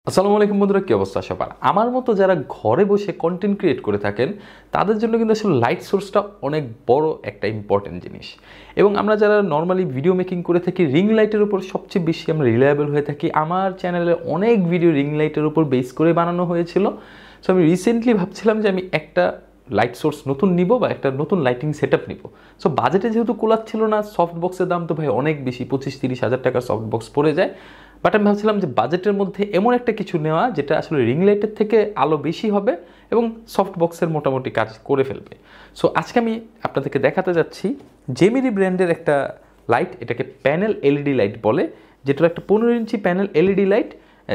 আসসালামু আলাইকুম বন্ধুরা, কি অবস্থা সবার? আমার মতো যারা ঘরে বসে কন্টেন্ট ক্রিয়েট করে থাকেন তাদের জন্য কিন্তু আসলে লাইট সোর্সটা অনেক বড় একটা ইম্পর্টেন্ট জিনিস। এবং আমরা যারা নর্মালি ভিডিও মেকিং করে থাকি, রিং লাইটের উপর সবচেয়ে বেশি আমরা রিলায়েবল হয়ে থাকি। আমার চ্যানেলে অনেক ভিডিও রিং লাইটের উপর বেস করে বানানো হয়েছিল। সো আমি রিসেন্টলি ভাবছিলাম যে আমি একটা লাইট সোর্স নতুন নিব বা একটা নতুন লাইটিং সেট আপ নিব। সো বাজেটে যেহেতু কুলাচ্ছিল না, সফট বক্সের দাম তো ভাই অনেক বেশি, 25-30 হাজার টাকা সফট বক্স পড়ে যায়। বাট আমি ভাবছিলাম যে বাজেটের মধ্যে এমন একটা কিছু নেওয়া যেটা আসলে রিং লাইটের থেকে আলো বেশি হবে এবং সফট বক্সের মোটামুটি কাজ করে ফেলবে। সো আজকে আমি আপনাদেরকে দেখাতে যাচ্ছি জেমিরি ব্র্যান্ডের একটা লাইট, এটাকে প্যানেল এলইডি লাইট বলে, যেটার একটা 15 ইঞ্চি প্যানেল এলইডি লাইট,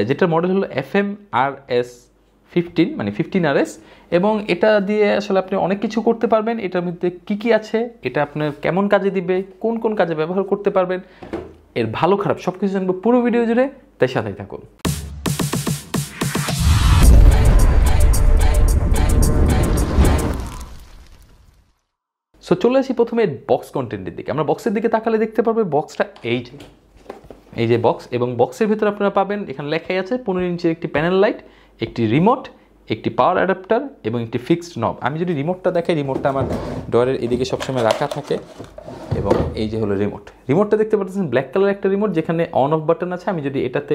যেটার মডেল হলো FMRS15, মানে 15RS। এবং এটা দিয়ে আসলে আপনি অনেক কিছু করতে পারবেন। এটার মধ্যে কী কী আছে, এটা আপনার কেমন কাজে দিবে, কোন কোন কাজে ব্যবহার করতে পারবেন, এর ভালো খারাপ সব কিছু জানবো পুরো ভিডিও জুড়ে, তাই সাথেই থাকুন। সো চলে আসি প্রথমে বক্স কন্টেন্টের দিকে। আমরা বক্সের দিকে তাকালে দেখতে পারবে বক্সটা এই যে বক্স, এবং বক্সের ভিতরে আপনারা পাবেন এখানে লেখাই আছে 15 ইঞ্চির একটি প্যানেল লাইট, একটি রিমোট, একটি পাওয়ার অ্যাডাপ্টার এবং একটি ফিক্সড নব। আমি যদি রিমোটটা দেখাই, রিমোটটা আমার ডয়ারের এদিকে সবসময় রাখা থাকে। এবং এই যে হলো রিমোটটা দেখতে পাচ্ছেন, ব্ল্যাক কালার একটা রিমোট যেখানে অন অফ বাটন আছে। আমি যদি এটাতে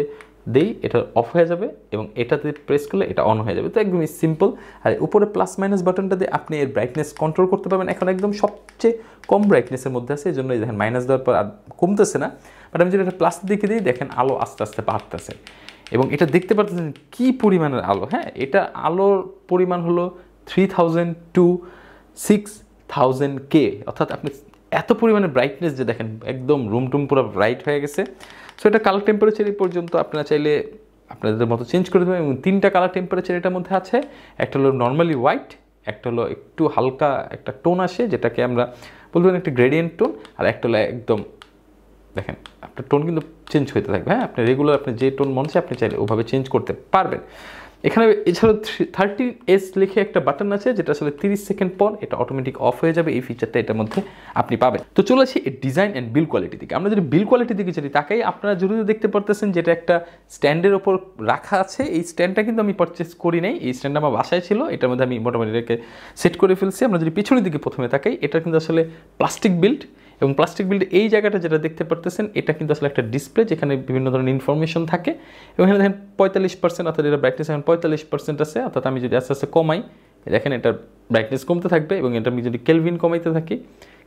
দেই এটা অফ হয়ে যাবে এবং এটাতে প্রেস করলে এটা অন হয়ে যাবে। তো একদমই সিম্পল। আর উপরে প্লাস মাইনাস বাটনটা দিয়ে আপনি এর ব্রাইটনেস কন্ট্রোল করতে পারবেন। এখন একদম সবচেয়ে কম ব্রাইটনেসের মধ্যে আছে, এই জন্য দেখেন মাইনাস দেওয়ার পর আর কমতেছে না। বাট আমি যদি এটা প্লাস দিকে দিই, দেখেন আলো আস্তে আস্তে বাড়তেছে। এবং এটা দেখতে পাচ্ছেন কী পরিমাণের আলো। হ্যাঁ, এটা আলোর পরিমাণ হলো 3000 to 6000K, অর্থাৎ আপনি এত পরিমাণে ব্রাইটনেস যে দেখেন একদম রুম টুম পুরো ব্রাইট হয়ে গেছে। সো এটা কালার টেম্পারেচার এই পর্যন্ত আপনারা চাইলে আপনাদের মতো চেঞ্জ করে দেবেন। এবং 3টা কালার টেম্পারেচার এটার মধ্যে আছে। একটা হলো নর্মালি হোয়াইট, একটা হলো একটু হালকা একটা টোন আসে যেটাকে আমরা বলবেন একটা গ্রেডিয়েন্ট টোন, আর একটা হলো একদম দেখেন আপনার টোন কিন্তু চেঞ্জ হতে থাকবে। হ্যাঁ, আপনি রেগুলার আপনি যে টোন মনে হচ্ছে আপনি চাইলে ওভাবে চেঞ্জ করতে পারবেন। এখানে এছাড়াও 30S লিখে একটা বাটন আছে, যেটা আসলে 30 সেকেন্ড পর এটা অটোমেটিক অফ হয়ে যাবে। এই ফিচারটা এটার মধ্যে আপনি পাবেন। তো চলে আসি ডিজাইন অ্যান্ড বিল্ড কোয়ালিটি দিকে। আমরা যদি বিল্ড কোয়ালিটি দিকে যদি তাকাই, আপনারা যদি দেখতে পারতেছেন যেটা একটা স্ট্যান্ডের ওপর রাখা আছে। এই স্ট্যান্ডটা কিন্তু আমি পারচেস করি নাই, এই স্ট্যান্ডটা আমার বাসায় ছিল, এটার মধ্যে আমি মোটামুটি এটাকে সেট করে ফেলছি। আমরা যদি পিছনের দিকে প্রথমে তাকাই, এটা কিন্তু আসলে প্লাস্টিক বিল্ড। এবং প্লাস্টিক বিল্ড এই জায়গাটা যেটা দেখতে পারতেছেন, এটা কিন্তু আসলে একটা ডিসপ্লে যেখানে বিভিন্ন ধরনের ইনফরমেশন থাকে। এবং এখানে দেখেন 45%, অর্থাৎ এটা ব্রাইটনেস এখন 45% আছে। অর্থাৎ আমি যদি আস্তে আস্তে কমাই, দেখেন এটার ব্রাইটনেস কমতে থাকবে। এবং এটা আমি যদি কেলভিন কমাইতে থাকি,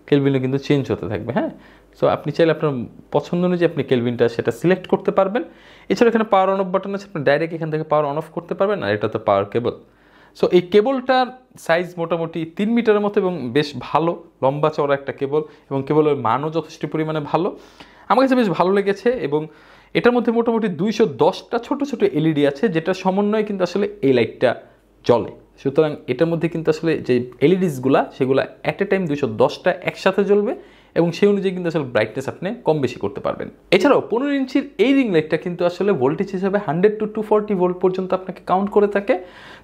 কেলভিনও কিন্তু চেঞ্জ হতে থাকবে। হ্যাঁ, সো আপনি চাইলে আপনার পছন্দ অনুযায়ী আপনি কেলভিনটা সেটা সিলেক্ট করতে পারবেন। এছাড়া এখানে পাওয়ার অন অফ বাটন আছে, আপনি ডাইরেক্ট এখান থেকে পাওয়ার অন অফ করতে পারবেন। আর এটা তো পাওয়ার কেবল। সো এই কেবলটার সাইজ মোটামুটি 3 মিটারের মতো এবং বেশ ভালো লম্বা চওড়া একটা কেবল, এবং কেবলের মানও যথেষ্ট পরিমাণে ভালো, আমার কাছে বেশ ভালো লেগেছে। এবং এটার মধ্যে মোটামুটি 210টা ছোট ছোট এলইডি আছে, যেটা সমন্বয়ে কিন্তু আসলে এই লাইটটা জ্বলে। সুতরাং এটার মধ্যে কিন্তু আসলে যে এলইডিসগুলা সেগুলো অ্যাট এ টাইম 210টা একসাথে জ্বলবে, এবং সেই অনুযায়ী কিন্তু আসলে ব্রাইটনেস আপনি কম বেশি করতে পারবেন। এছাড়াও 15 ইঞ্চির এই রিং লাইটটা কিন্তু আসলে ভোল্টেজ হিসাবে 100 to 240 ভোল্ট পর্যন্ত আপনাকে কাউন্ট করে থাকে।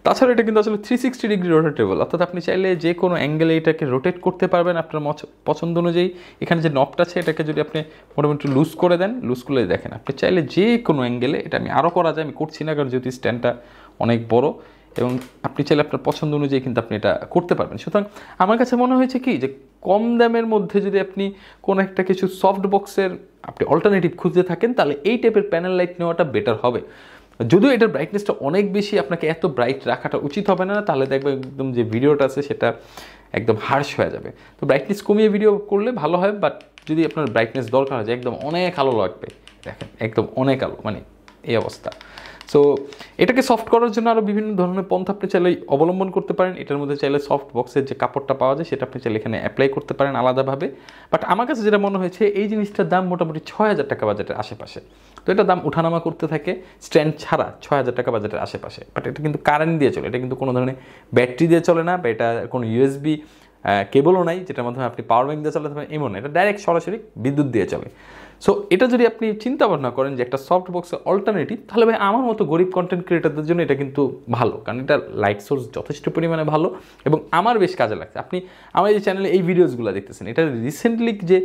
তাছাড়া এটা কিন্তু আসলে 360 ডিগ্রি রোটেটেবল, অর্থাৎ আপনি চাইলে যে কোনো অ্যাঙ্গেলে এটাকে রোটেট করতে পারবেন আপনার পছন্দ অনুযায়ী। এখানে যে নবটা আছে এটাকে যদি আপনি মোটামুটি লুজ করে দেন, লুজ করলে দেখেন আপনি চাইলে যে কোনো অ্যাঙ্গেলে, এটা আমি আরও করা যায়, আমি করছি না কারণ যেহেতু স্ট্যান্ডটা অনেক বড়, এবং আপনি চাইলে আপনার পছন্দ অনুযায়ী কিন্তু আপনি এটা করতে পারবেন। সুতরাং আমার কাছে মনে হয়েছে কি যে কম দামের মধ্যে যদি আপনি কোনো একটা কিছু সফট বক্সের আপনি অল্টারনেটিভ খুঁজতে থাকেন, তাহলে এই টাইপের প্যানেল লাইট নেওয়াটা বেটার হবে। যদিও এটার ব্রাইটনেসটা অনেক বেশি, আপনাকে এত ব্রাইট রাখাটা উচিত হবে না, তাহলে দেখবে একদম যে ভিডিওটা আছে সেটা একদম হার্শ হয়ে যাবে। তো ব্রাইটনেস কমিয়ে ভিডিও করলে ভালো হয়। বাট যদি আপনার ব্রাইটনেস দরকার হয় যে একদম অনেক আলো লাগবে, দেখেন একদম অনেক আলো, মানে এই অবস্থা। সো এটাকে সফট করার জন্য আরও বিভিন্ন ধরনের পন্থা আপনি চাইলে অবলম্বন করতে পারেন। এটার মধ্যে চাইলে সফট বক্সের যে কাপড়টা পাওয়া যায় সেটা আপনি চাইলে এখানে অ্যাপ্লাই করতে পারেন আলাদাভাবে। বাট আমার কাছে যেটা মনে হয়েছে, এই জিনিসটার দাম মোটামুটি 6000 টাকা বাজেটের আশেপাশে। তো এটা দাম উঠানামা করতে থাকে, স্ট্যান্ড ছাড়া 6000 টাকা বাজেটের আশেপাশে। বাট এটা কিন্তু কারেন্ট দিয়ে চলে, এটা কিন্তু কোনো ধরনের ব্যাটারি দিয়ে চলে না, বা এটা কোনো ইউএসবি কেবলও নাই যেটার মাধ্যমে আপনি পাওয়ার ব্যাঙ্ক দিয়ে চালাতে পারেন, এমন এটা ডাইরেক্ট সরাসরি বিদ্যুৎ দিয়ে চলে। সো এটা যদি আপনি চিন্তা ভাবনা করেন যে একটা সফট বক্সের অল্টারনেটিভ, তাহলে ভাই আমার মতো গরিব কন্টেন্ট ক্রিয়েটারদের জন্য এটা কিন্তু ভালো, কারণ এটা লাইট সোর্স যথেষ্ট পরিমাণে ভালো এবং আমার বেশ কাজে লাগছে। আপনি আমার এই চ্যানেলে এই ভিডিওসগুলো দেখতেছেন, এটা রিসেন্টলি যে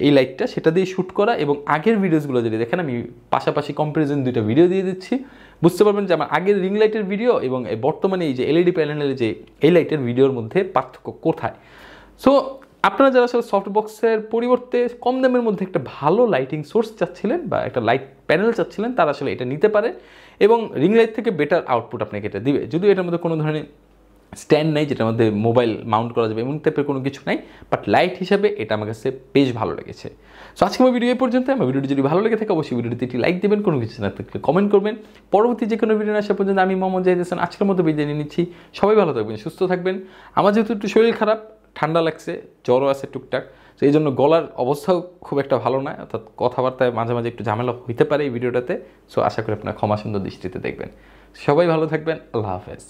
এই লাইটটা সেটা দিয়ে শ্যুট করা, এবং আগের ভিডিওসগুলো যদি দেখেন আমি পাশাপাশি কম্পারিজন দুইটা ভিডিও দিয়ে দিচ্ছি। বুঝতে পারবেন যে আমার আগের রিং লাইটের ভিডিও এবং বর্তমানে এই যে এলইডি প্যানেলের যে এই লাইটের ভিডিওর মধ্যে পার্থক্য কোথায়। সো আপনারা যারা আসলে সফট বক্সের পরিবর্তে কম দামের মধ্যে একটা ভালো লাইটিং সোর্স চাচ্ছিলেন বা একটা লাইট প্যানেল চাচ্ছিলেন, তারা আসলে এটা নিতে পারে এবং রিং লাইট থেকে বেটার আউটপুট আপনাকে এটা দিবে। যদিও এটার মধ্যে কোনো ধরনের স্ট্যান্ড নাই যেটার মধ্যে মোবাইল মাউন্ট করা যাবে এমন টাইপের কোনো কিছু নাই, বাট লাইট হিসাবে এটা আমার কাছে বেশ ভালো লেগেছে। সো আজকে আমার ভিডিও এই পর্যন্ত। আমার ভিডিওটি যদি ভালো লেগে থাকে অবশ্যই ভিডিওতে একটি লাইক দেবেন, কোনো কিছু না থাকলে কমেন্ট করবেন। পরবর্তী যে কোনো ভিডিও আসা পর্যন্ত আমি মোহাম্মদ জাহিদ হাসান আজকের মতো বিদায় নিয়ে নিচ্ছি। সবাই ভালো থাকবেন, সুস্থ থাকবেন। আমার যেহেতু একটু শরীর খারাপ, ঠান্ডা লাগছে, জ্বরও আছে টুকটাক, তো এই জন্য গলার অবস্থাও খুব একটা ভালো নয়, অর্থাৎ কথাবার্তায় মাঝে মাঝে একটু ঝামেলা হইতে পারে এই ভিডিওটাতে। সো আশা করি আপনারা ক্ষমা সুন্দর দৃষ্টিতে দেখবেন। সবাই ভালো থাকবেন, আল্লাহ হাফেজ।